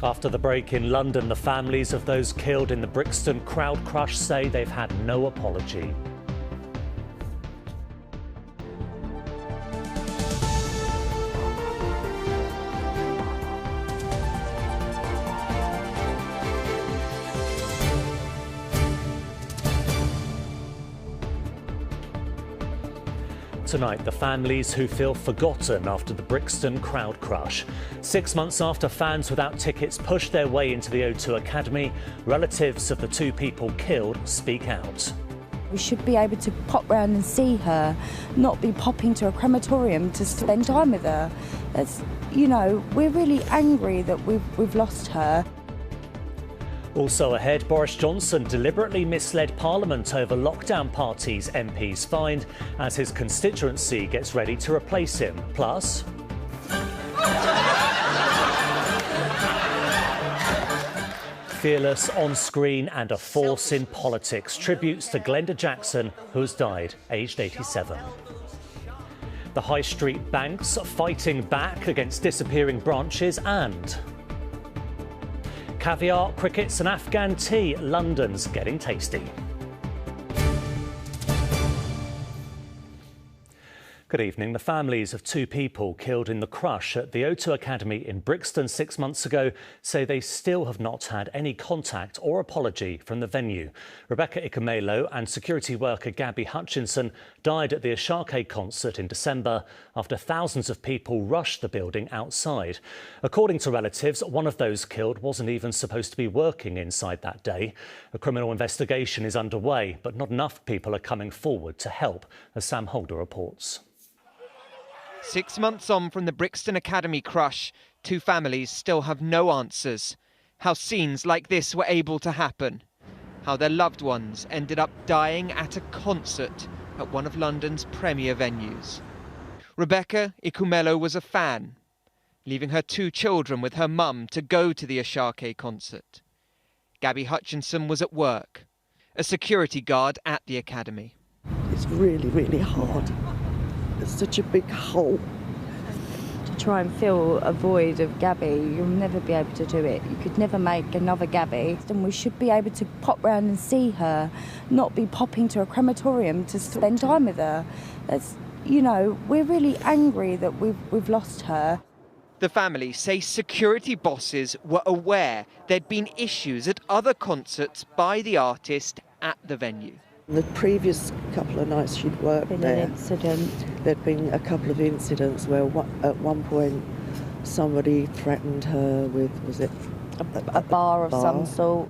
After the break in London, the families of those killed in the Brixton crowd crush say they've had no apology. Tonight, the families who feel forgotten after the Brixton crowd crush. 6 months after fans without tickets pushed their way into the O2 Academy, relatives of the two people killed speak out. We should be able to pop round and see her, not be popping to a crematorium to spend time with her. We're really angry that we've lost her. Also ahead, Boris Johnson deliberately misled Parliament over lockdown parties, MPs fined, as his constituency gets ready to replace him. Plus, fearless on screen and a force in politics. Tributes to Glenda Jackson, who's died, aged 87. The high street banks fighting back against disappearing branches, and caviar, crickets and Afghan tea. London's getting tasty. Good evening. The families of two people killed in the crush at the O2 Academy in Brixton 6 months ago say they still have not had any contact or apology from the venue. Rebecca Ikumelo and security worker Gabby Hutchinson died at the Ashake concert in December after thousands of people rushed the building outside. According to relatives, one of those killed wasn't even supposed to be working inside that day. A criminal investigation is underway, but not enough people are coming forward to help, as Sam Holder reports. 6 months on from the Brixton Academy crush, two families still have no answers. How scenes like this were able to happen. How their loved ones ended up dying at a concert at one of London's premier venues. Rebecca Ikumelo was a fan, leaving her two children with her mum to go to the Ashake concert. Gabby Hutchinson was at work, a security guard at the Academy. It's really, really hard. It's such a big hole. To try and fill a void of Gabby, you'll never be able to do it. You could never make another Gabby. And we should be able to pop round and see her, not be popping to a crematorium to spend time with her. We're really angry that we've lost her. The family say security bosses were aware there'd been issues at other concerts by the artist at the venue. The previous couple of nights she'd worked there, there'd been a couple of incidents where at one point somebody threatened her with, was it a bar of some sort.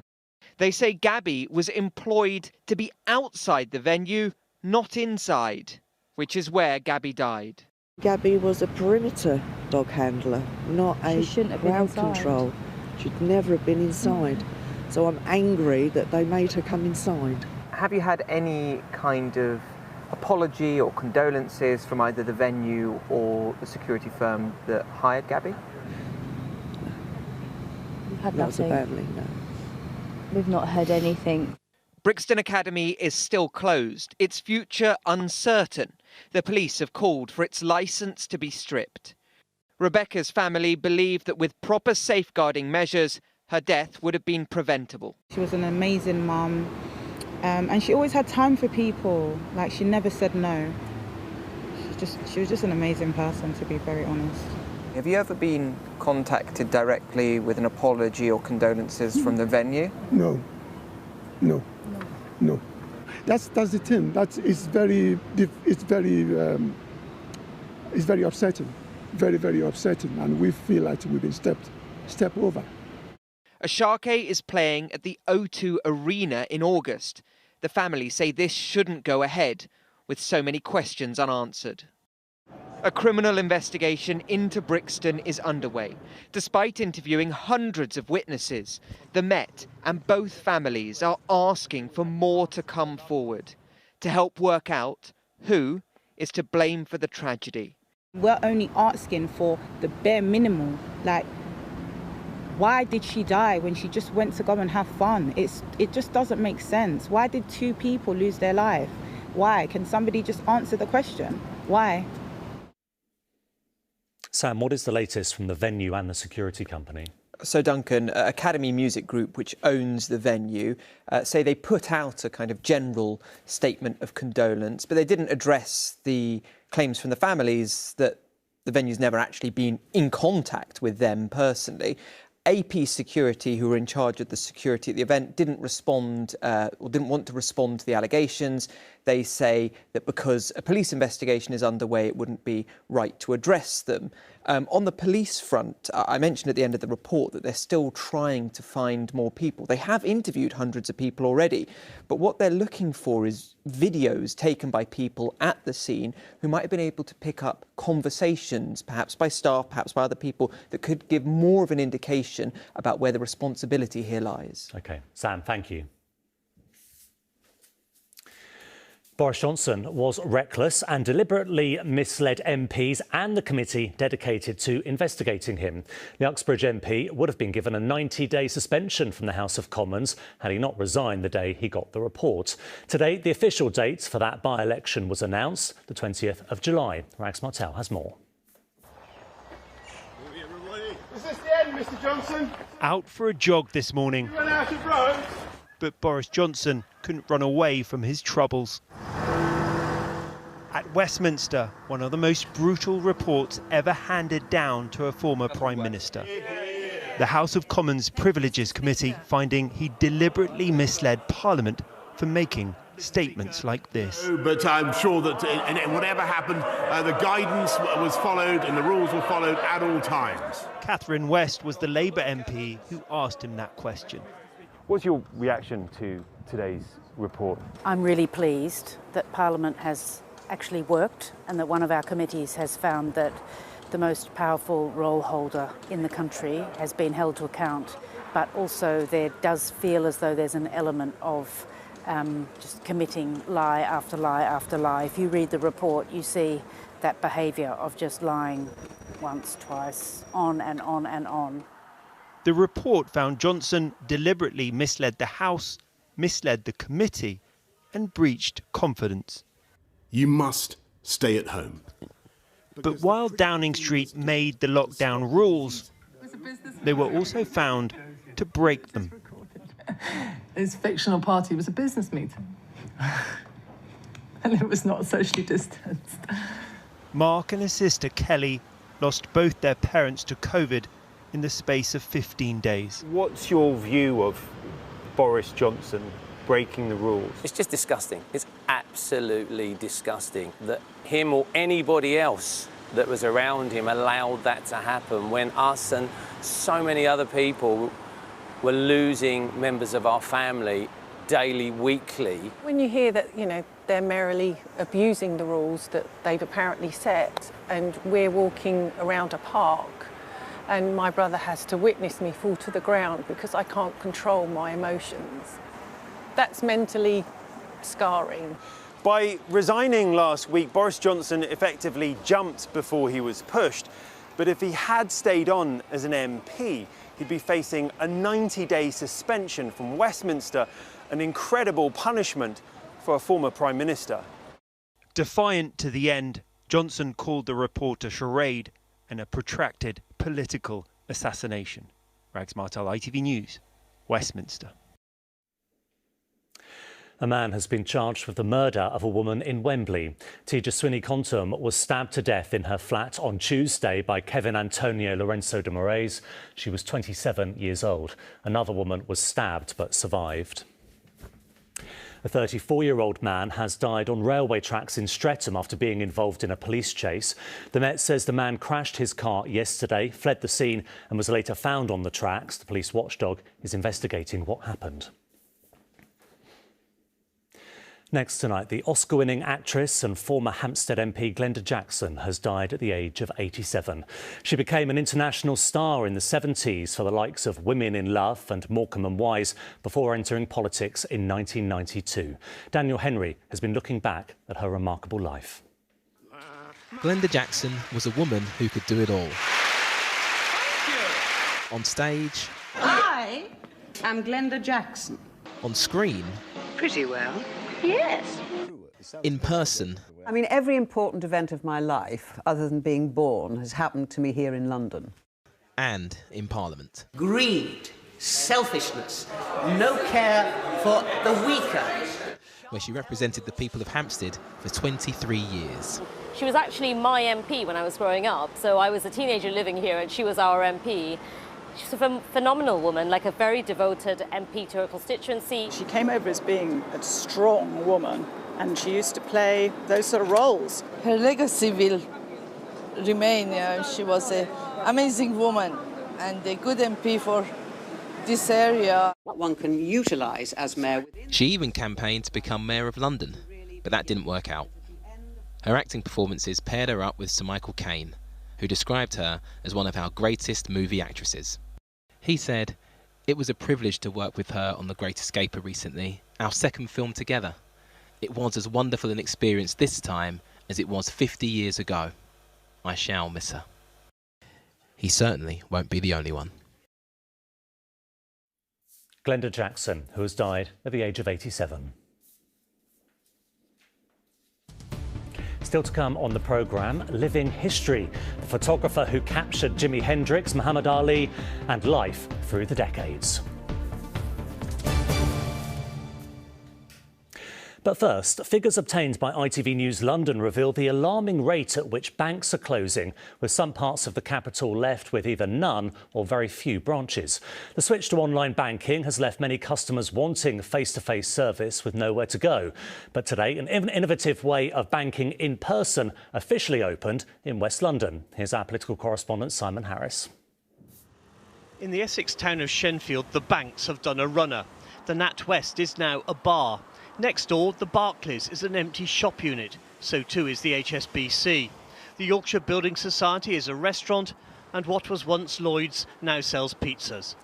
They say Gabby was employed to be outside the venue, not inside, which is where Gabby died. Gabby was a perimeter dog handler, not a crowd control. She'd never have been inside. So I'm angry that they made her come inside. Have you had any kind of apology or condolences from either the venue or the security firm that hired Gabby? We've had Not so badly, no. We've not heard anything. Brixton Academy is still closed, its future uncertain. The police have called for its licence to be stripped. Rebecca's family believe that with proper safeguarding measures, her death would have been preventable. She was an amazing mum. And she always had time for people. Like, she never said no. She was just an amazing person, to be very honest. Have you ever been contacted directly with an apology or condolences from the venue? No. That's the thing. It's very upsetting, very upsetting, and we feel like we've been stepped over. Ashake is playing at the O2 Arena in August. The family say this shouldn't go ahead, with so many questions unanswered. A criminal investigation into Brixton is underway. Despite interviewing hundreds of witnesses, the Met and both families are asking for more to come forward to help work out who is to blame for the tragedy. We're only asking for the bare minimum, like, why did she die when she just went to go and have fun? It just doesn't make sense. Why did two people lose their life? Why? Can somebody just answer the question? Why? Sam, what is the latest from the venue and the security company? So, Duncan, Academy Music Group, which owns the venue, say they put out a kind of general statement of condolence, but they didn't address the claims from the families that the venue's never actually been in contact with them personally. AP Security, who were in charge of the security at the event, didn't respond or didn't want to respond to the allegations. They say that because a police investigation is underway, it wouldn't be right to address them. On the police front, I mentioned at the end of the report that they're still trying to find more people. They have interviewed hundreds of people already, but what they're looking for is videos taken by people at the scene who might have been able to pick up conversations, perhaps by staff, perhaps by other people, that could give more of an indication about where the responsibility here lies. OK. Sam, thank you. Boris Johnson was reckless and deliberately misled MPs and the committee dedicated to investigating him. The Uxbridge MP would have been given a 90-day suspension from the House of Commons had he not resigned the day he got the report. Today, the official date for that by-election was announced, the 20th of July. Rags Martel has more. Is this the end, Mr Johnson? Out for a jog this morning. You run out of roads? But Boris Johnson couldn't run away from his troubles. At Westminster, one of the most brutal reports ever handed down to a former Prime Minister. The House of Commons Privileges Committee finding he deliberately misled Parliament for making statements like this. But I'm sure that whatever happened, the guidance was followed and the rules were followed at all times. Catherine West was the Labour MP who asked him that question. What's your reaction to today's report? I'm really pleased that Parliament has actually worked and that one of our committees has found that the most powerful role holder in the country has been held to account, but also there does feel as though there's an element of just committing lie after lie after lie. If you read the report, you see that behaviour of just lying once, twice, on and on and on. The report found Johnson deliberately misled the House, misled the committee and breached confidence. You must stay at home. But while Downing Street made the lockdown rules, they were also found to break them. His fictional party was a business meeting. And it was not socially distanced. Mark and his sister Kelly lost both their parents to COVID in the space of 15 days. What's your view of Boris Johnson breaking the rules? It's just disgusting. It's absolutely disgusting that him or anybody else that was around him allowed that to happen when us and so many other people were losing members of our family daily, weekly. When you hear that, they're merrily abusing the rules that they've apparently set, and we're walking around a park and my brother has to witness me fall to the ground because I can't control my emotions, that's mentally scarring. By resigning last week, Boris Johnson effectively jumped before he was pushed. But if he had stayed on as an MP, he'd be facing a 90-day suspension from Westminster, an incredible punishment for a former Prime Minister. Defiant to the end, Johnson called the report a charade and a protracted political assassination. Rags Martel, ITV News, Westminster. A man has been charged with the murder of a woman in Wembley. Tejaswini Kontum was stabbed to death in her flat on Tuesday by Kevin Antonio Lorenzo de Moraes. She was 27 years old. Another woman was stabbed but survived. A 34-year-old man has died on railway tracks in Streatham after being involved in a police chase. The Met says the man crashed his car yesterday, fled the scene and was later found on the tracks. The police watchdog is investigating what happened. Next tonight, the Oscar-winning actress and former Hampstead MP Glenda Jackson has died at the age of 87. She became an international star in the 70s for the likes of Women in Love and Morecambe and Wise before entering politics in 1992. Daniel Henry has been looking back at her remarkable life. Glenda Jackson was a woman who could do it all. On stage. I am Glenda Jackson. On screen. Pretty well. Yes. In person. I mean, every important event of my life, other than being born, has happened to me here in London. and in Parliament. Greed, selfishness, no care for the weaker. Where she represented the people of Hampstead for 23 years. She was actually my MP when I was growing up, so I was a teenager living here and she was our MP. She's a phenomenal woman, like a very devoted MP to her constituency. She came over as being a strong woman and she used to play those sort of roles. Her legacy will remain. She was an amazing woman and a good MP for this area. What one can utilise as mayor. She even campaigned to become Mayor of London, but that didn't work out. Her acting performances paired her up with Sir Michael Caine, who described her as one of our greatest movie actresses. He said, "It was a privilege to work with her on The Great Escaper recently, our second film together. It was as wonderful an experience this time as it was 50 years ago. I shall miss her." He certainly won't be the only one. Glenda Jackson, who has died at the age of 87. Still to come on the programme, Living History, the photographer who captured Jimi Hendrix, Muhammad Ali and life through the decades. But first, figures obtained by ITV News London reveal the alarming rate at which banks are closing, with some parts of the capital left with either none or very few branches. The switch to online banking has left many customers wanting face-to-face service with nowhere to go. But today, an innovative way of banking in person officially opened in West London. Here's our political correspondent Simon Harris. In the Essex town of Shenfield, the banks have done a runner. The NatWest is now a bar. Next door, the Barclays is an empty shop unit. So too is the HSBC. The Yorkshire Building Society is a restaurant, and what was once Lloyd's now sells pizzas.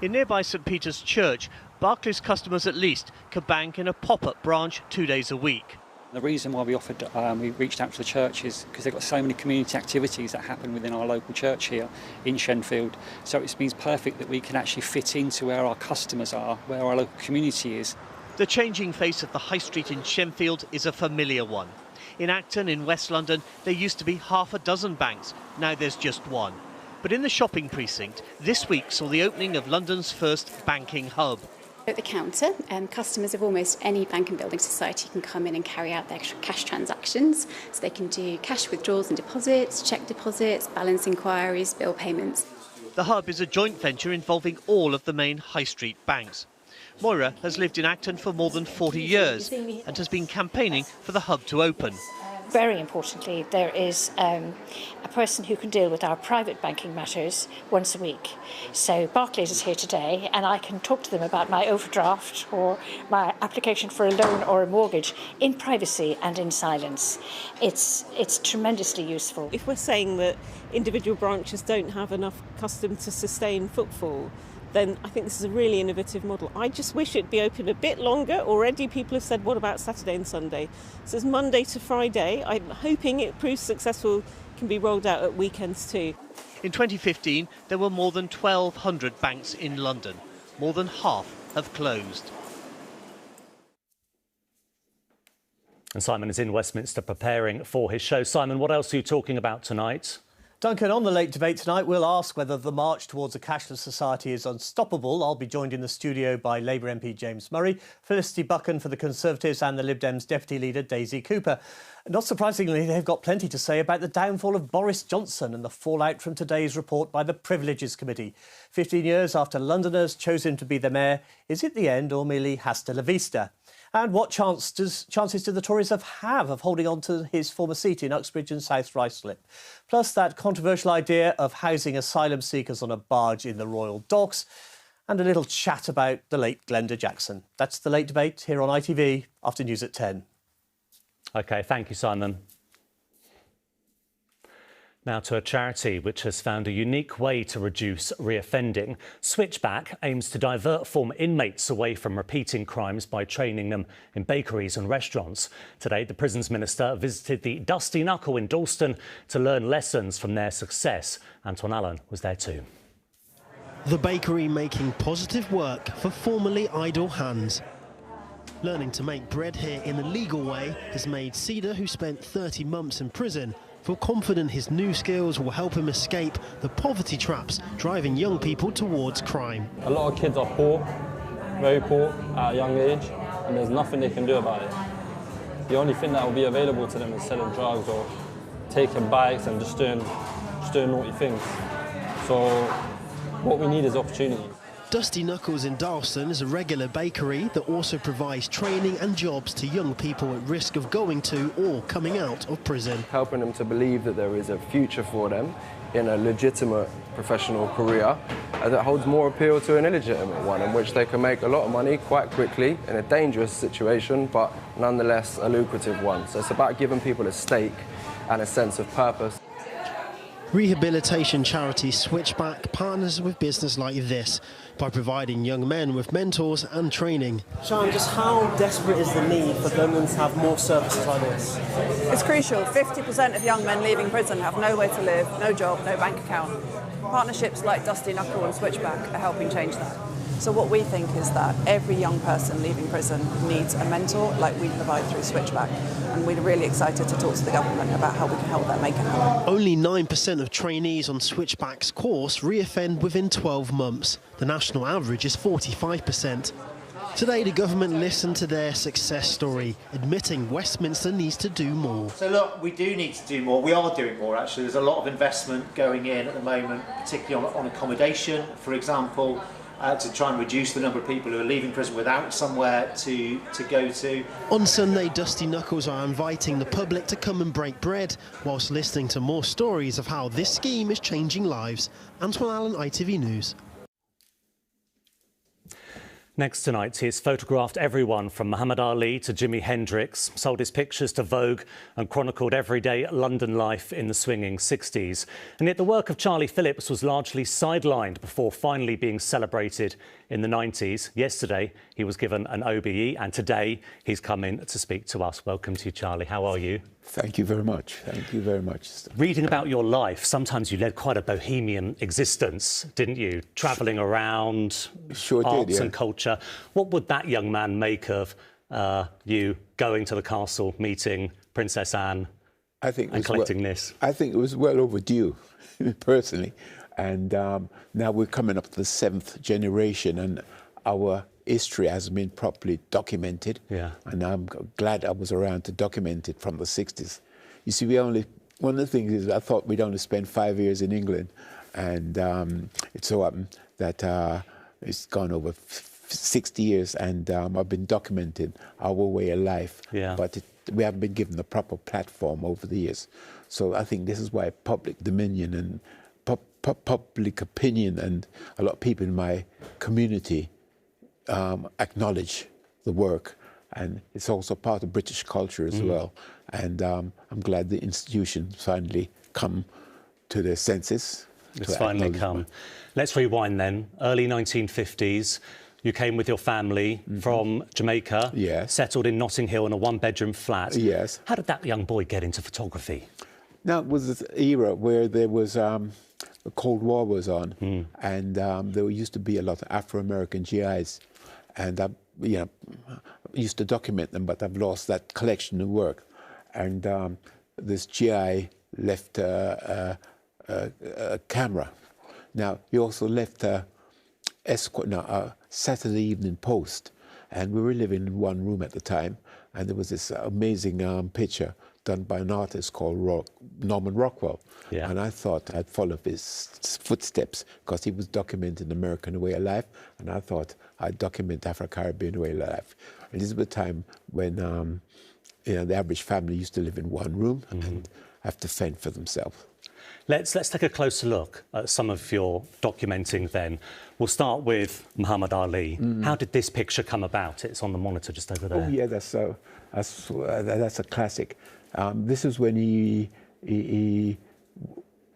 In nearby St Peter's Church, Barclays customers at least could bank in a pop-up branch 2 days a week. The reason why we reached out to the church is because they've got so many community activities that happen within our local church here in Shenfield. So it means perfect that we can actually fit into where our customers are, where our local community is. The changing face of the high street in Shenfield is a familiar one. In Acton, in West London, there used to be half a dozen banks. Now there's just one. But in the shopping precinct, this week saw the opening of London's first banking hub. At the counter, customers of almost any bank and building society can come in and carry out their cash transactions. So they can do cash withdrawals and deposits, cheque deposits, balance inquiries, bill payments. The hub is a joint venture involving all of the main high street banks. Moira has lived in Acton for more than 40 years and has been campaigning for the hub to open. Very importantly, there is a person who can deal with our private banking matters once a week. So Barclays is here today and I can talk to them about my overdraft or my application for a loan or a mortgage in privacy and in silence. It's tremendously useful. If we're saying that individual branches don't have enough customers to sustain footfall, then I think this is a really innovative model. I just wish it'd be open a bit longer. Already people have said, what about Saturday and Sunday? So it's Monday to Friday. I'm hoping it proves successful, can be rolled out at weekends too. In 2015, there were more than 1,200 banks in London. More than half have closed. And Simon is in Westminster preparing for his show. Simon, what else are you talking about tonight? Duncan, on the late debate tonight, we'll ask whether the march towards a cashless society is unstoppable. I'll be joined in the studio by Labour MP James Murray, Felicity Buchan for the Conservatives and the Lib Dems Deputy Leader Daisy Cooper. Not surprisingly, they've got plenty to say about the downfall of Boris Johnson and the fallout from today's report by the Privileges Committee. 15 years after Londoners chose him to be the mayor, is it the end or merely hasta la vista? And what chances do the Tories have of holding on to his former seat in Uxbridge and South Ruislip? Plus that controversial idea of housing asylum seekers on a barge in the Royal Docks, and a little chat about the late Glenda Jackson. That's the late debate here on ITV after news at 10. OK, thank you, Simon. Now to a charity which has found a unique way to reduce reoffending. Switchback aims to divert former inmates away from repeating crimes by training them in bakeries and restaurants. Today, the Prisons Minister visited the Dusty Knuckle in Dalston to learn lessons from their success. Antoine Allen was there too. The bakery making positive work for formerly idle hands. Learning to make bread here in a legal way has made Cedar, who spent 30 months in prison, feel confident his new skills will help him escape the poverty traps driving young people towards crime. A lot of kids are poor, very poor at a young age, and there's nothing they can do about it. The only thing that will be available to them is selling drugs or taking bikes and just doing naughty things. So what we need is opportunity. Dusty Knuckles in Dalston is a regular bakery that also provides training and jobs to young people at risk of going to or coming out of prison. Helping them to believe that there is a future for them in a legitimate professional career that holds more appeal to an illegitimate one, in which they can make a lot of money quite quickly in a dangerous situation, but nonetheless a lucrative one. So it's about giving people a stake and a sense of purpose. Rehabilitation charity Switchback partners with business like this by providing young men with mentors and training. Sean, just how desperate is the need for London to have more services like this? It's crucial. 50% of young men leaving prison have nowhere to live, no job, no bank account. Partnerships like Dusty Knuckle and Switchback are helping change that. So what we think is that every young person leaving prison needs a mentor like we provide through Switchback. And we're really excited to talk to the government about how we can help them make it happen. Only 9% of trainees on Switchback's course re-offend within 12 months. The national average is 45%. Today, the government listened to their success story, admitting Westminster needs to do more. So look, we do need to do more. We are doing more, actually. There's a lot of investment going in at the moment, particularly on accommodation, for example, to try and reduce the number of people who are leaving prison without somewhere to go to. On Sunday, Dusty Knuckles are inviting the public to come and break bread, whilst listening to more stories of how this scheme is changing lives. Antoine Allen, ITV News. Next tonight, he's photographed everyone from Muhammad Ali to Jimi Hendrix, sold his pictures to Vogue and chronicled everyday London life in the swinging 60s. And yet the work of Charlie Phillips was largely sidelined before finally being celebrated in the 90s. Yesterday, he was given an OBE, and today he's come in to speak to us. Welcome to you, Charlie. How are you? Thank you very much. Thank you very much. Reading about your life, sometimes you led quite a bohemian existence, didn't you? Travelling around, arts and culture. What would that young man make of you going to the castle, meeting Princess Anne and collecting this? I think it was well overdue, personally. And now we're coming up to the 7th generation, and our history hasn't been properly documented. Yeah. And I'm glad I was around to document it from the 60s. You see, one of the things is I thought we'd only spend 5 years in England, and it so happened that it's gone over 60 years, and I've been documenting our way of life. Yeah. But we haven't been given the proper platform over the years. So I think this is why public dominion and public opinion and a lot of people in my community acknowledge the work, and it's also part of British culture as well. And I'm glad the institution finally come to their senses. It's finally come. Let's rewind then. Early 1950s, you came with your family from Jamaica, settled in Notting Hill in a one-bedroom flat. Yes. How did that young boy get into photography? Now, it was this era where there was the Cold War was on, and there used to be a lot of Afro-American GIs, and I used to document them, but I've lost that collection of work. And this GI left a camera. Now, he also left a Saturday Evening Post, and we were living in one room at the time, and there was this amazing picture done by an artist called Norman Rockwell. Yeah. And I thought I'd follow his footsteps because he was documenting the American way of life, and I thought I'd document Afro-Caribbean way of life. And this was a time when the average family used to live in one room and have to fend for themselves. Let's take a closer look at some of your documenting then. We'll start with Muhammad Ali. How did this picture come about? It's on the monitor just over there. Oh yeah, that's a classic. This is when he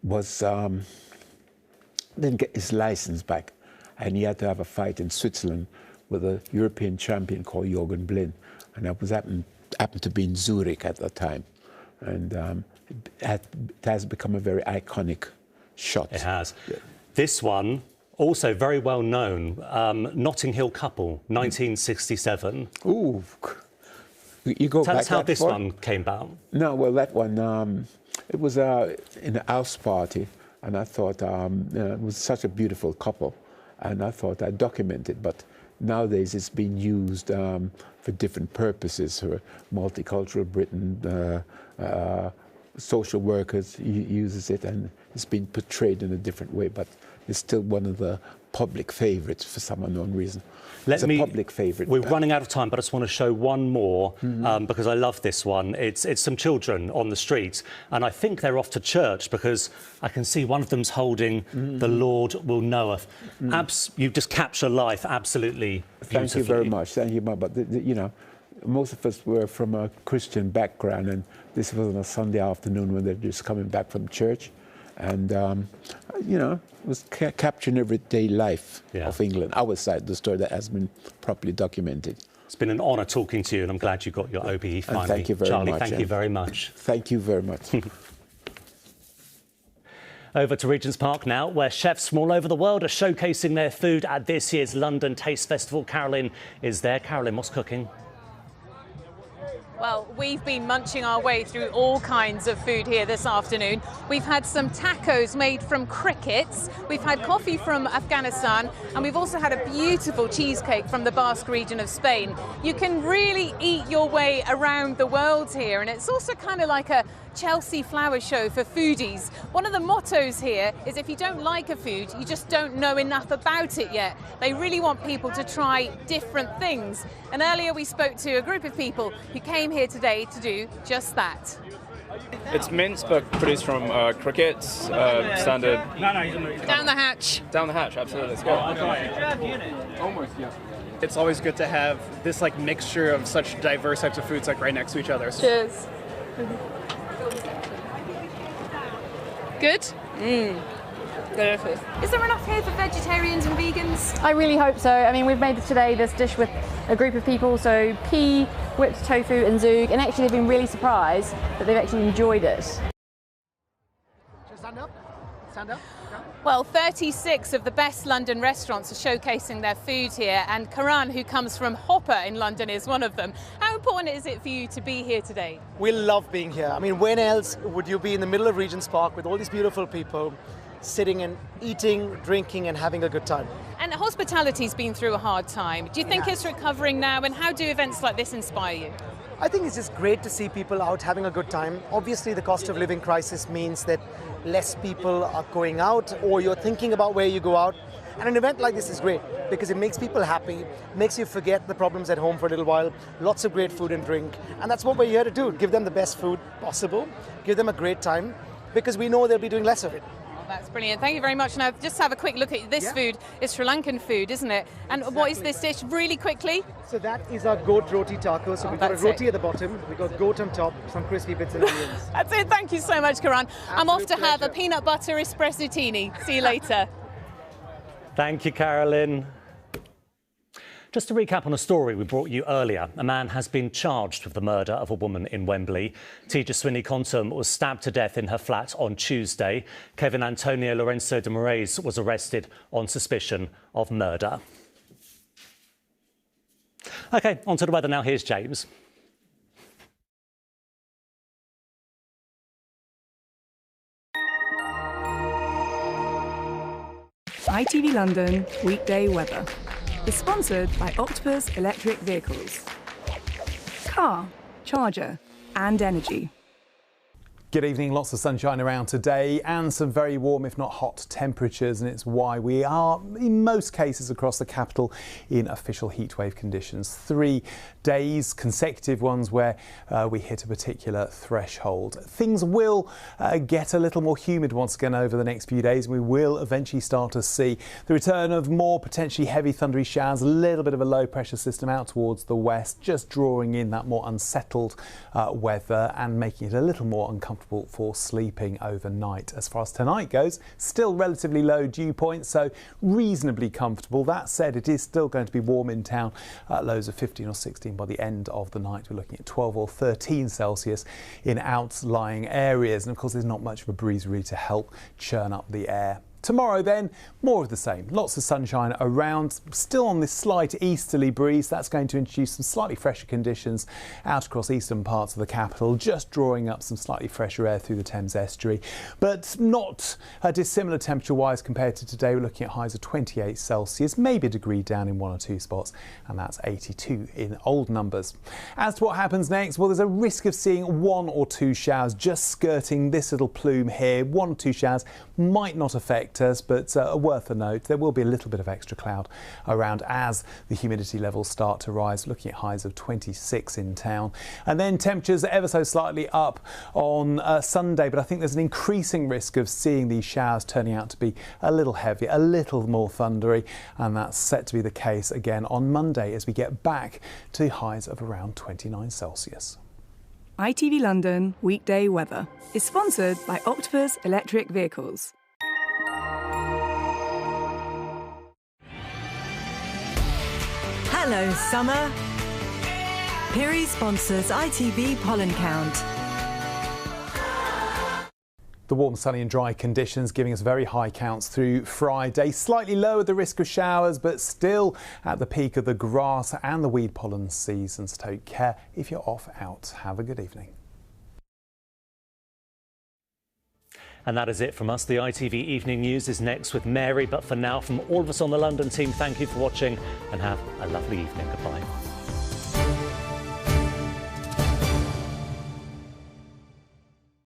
was didn't get his license back, and he had to have a fight in Switzerland with a European champion called Jürgen Blin, and that was happened to be in Zurich at the time, and it has become a very iconic shot. It has. Yeah. This one, also very well known, Notting Hill couple, 1967. Ooh. You go Tell back us how that this far? one came about. No, well, that one, It was in a house party, and I thought it was such a beautiful couple, and I thought I'd document it. But nowadays it's been used for different purposes. For Multicultural Britain, social workers uses it, and it's been portrayed in a different way. But it's still one of the public favourites for some unknown reason. It's a public favourite. We're running out of time, but I just want to show one more because I love this one. It's some children on the streets, and I think they're off to church because I can see one of them's holding "The Lord Will Knoweth." You just capture life absolutely beautifully. Thank you very much. Thank you, but you know, most of us were from a Christian background, and this was on a Sunday afternoon when they're just coming back from church. And, you know, it was capturing everyday life of England, our side of the story that has been properly documented. It's been an honour talking to you, and I'm glad you got your OBE finally. And thank you very Charlie, much. thank you very much. Thank you very much. Over to Regent's Park now, where chefs from all over the world are showcasing their food at this year's London Taste Festival. Carolyn is there. Carolyn, what's cooking? Well, we've been munching our way through all kinds of food here this afternoon. We've had some tacos made from crickets, we've had coffee from Afghanistan, and we've also had a beautiful cheesecake from the Basque region of Spain. You can really eat your way around the world here, and it's also kind of like a Chelsea flower show for foodies. One of the mottos here is if you don't like a food, you just don't know enough about it yet. They really want people to try different things. And earlier we spoke to a group of people who came here today to do just that. It's minced but produced from crickets, standard. Down the hatch. Down the hatch, absolutely. Let's go. Almost, yeah. It's always good to have this like mixture of such diverse types of foods like right next to each other. Cheers. Good? Delicious. Is there enough here for vegetarians and vegans? I really hope so. I mean, we've made today this dish with a group of people, so pea, whipped tofu and zug, and actually they've been really surprised that they've actually enjoyed it. Stand up. Stand up. Well, 36 of the best London restaurants are showcasing their food here, and Karan, who comes from Hopper in London, is one of them. How important is it for you to be here today? We love being here. I mean, when else would you be in the middle of Regent's Park with all these beautiful people sitting and eating, drinking and having a good time? And hospitality's been through a hard time. Do you think it's recovering now, and how do events like this inspire you? I think it's just great to see people out having a good time. Obviously, the cost of living crisis means that less people are going out, or you're thinking about where you go out. And an event like this is great because it makes people happy, makes you forget the problems at home for a little while, lots of great food and drink. And that's what we're here to do, give them the best food possible, give them a great time, because we know they'll be doing less of it. That's brilliant. Thank you very much. Now, just have a quick look at this food. It's Sri Lankan food, isn't it? And what is this dish, really quickly? So that is our goat roti taco. So we've got a roti at the bottom, we've got goat on top, some crispy bits and onions. That's it. Thank you so much, Karan. I'm off to Absolute have a pleasure. peanut butter espresso-tini. See you later. Thank you, Carolyn. Just to recap on a story we brought you earlier, a man has been charged with the murder of a woman in Wembley. Tejaswini Kontum was stabbed to death in her flat on Tuesday. Kevin Antonio Lorenzo de Moraes was arrested on suspicion of murder. OK, on to the weather now. Here's James. ITV London weekday weather is sponsored by Octopus Electric Vehicles. Car, charger and energy. Good evening, lots of sunshine around today and some very warm, if not hot, temperatures, and it's why we are, in most cases across the capital, in official heatwave conditions. 3 days, consecutive ones, where we hit a particular threshold. Things will get a little more humid once again over the next few days. We will eventually start to see the return of more potentially heavy thundery showers, a little bit of a low pressure system out towards the west, just drawing in that more unsettled weather and making it a little more uncomfortable for sleeping overnight. As far as tonight goes, still relatively low dew point, so reasonably comfortable. That said, it is still going to be warm in town, lows of 15 or 16 by the end of the night. We're looking at 12 or 13 Celsius in outlying areas, and of course there's not much of a breeze really to help churn up the air. Tomorrow then, more of the same. Lots of sunshine around, still on this slight easterly breeze. That's going to introduce some slightly fresher conditions out across eastern parts of the capital, just drawing up some slightly fresher air through the Thames estuary. But not dissimilar temperature-wise compared to today. We're looking at highs of 28 Celsius, maybe a degree down in one or two spots, and that's 82 in old numbers. As to what happens next, well, there's a risk of seeing one or two showers just skirting this little plume here. One or two showers might not affect us, but worth a note, there will be a little bit of extra cloud around as the humidity levels start to rise, looking at highs of 26 in town. And then temperatures ever so slightly up on Sunday, but I think there's an increasing risk of seeing these showers turning out to be a little heavier, a little more thundery, and that's set to be the case again on Monday as we get back to highs of around 29 Celsius. ITV London weekday weather is sponsored by Octopus Electric Vehicles. Hello, summer. Piri sponsors ITV Pollen Count. The warm, sunny and dry conditions giving us very high counts through Friday. Slightly lower the risk of showers, but still at the peak of the grass and the weed pollen season. So take care if you're off out. Have a good evening. And that is it from us. The ITV Evening News is next with Mary. But for now, from all of us on the London team, thank you for watching and have a lovely evening. Goodbye.